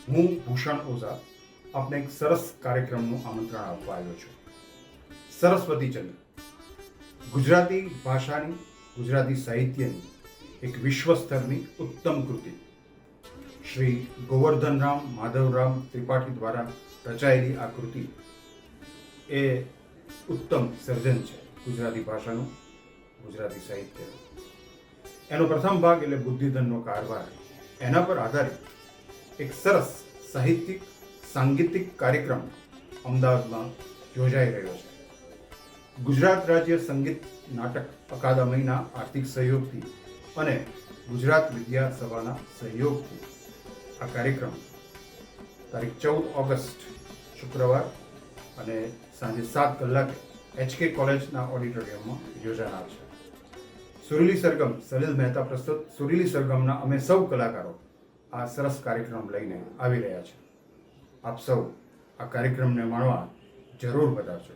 હું ભૂષણ ઓઝા આપને એક સરસ કાર્યક્રમનું આમંત્રણ આપવા આવ્યો છું. સરસ્વતી ચંદ્ર ગુજરાતી ભાષાની, ગુજરાતી સાહિત્યની એક વિશ્વ સ્તરની ઉત્તમ કૃતિ શ્રી ગોવર્ધનરામ માધવરામ ત્રિપાઠી દ્વારા રચાયેલી આ કૃતિ એ ઉત્તમ સર્જન છે ગુજરાતી ભાષાનું, ગુજરાતી સાહિત્યનું. એનો પ્રથમ ભાગ એટલે બુદ્ધિધનનો કારવાર. એના પર આધારિત એક સરસ સાહિત્યિક સાંગીતિક કાર્યક્રમ અમદાવાદમાં યોજાઈ રહ્યો છે. ગુજરાત રાજ્ય સંગીત નાટક અકાદમીના આર્થિક સહયોગથી અને ગુજરાત વિદ્યા સભાના સહયોગથી આ કાર્યક્રમ તારીખ 14 ઓગસ્ટ શુક્રવાર અને સાંજે 7 કલાકે HK કોલેજના ઓડિટોરિયમમાં યોજાનાર છે. સુરીલી સરગમ સલીલ મહેતા પ્રસ્તુત સુરીલી સરગમના અમે સૌ કલાકારો આ સરસ કાર્યક્રમ લઈને આવી રહ્યા છે. આપ સૌ આ કાર્યક્રમને માણવા જરૂર પધારજો.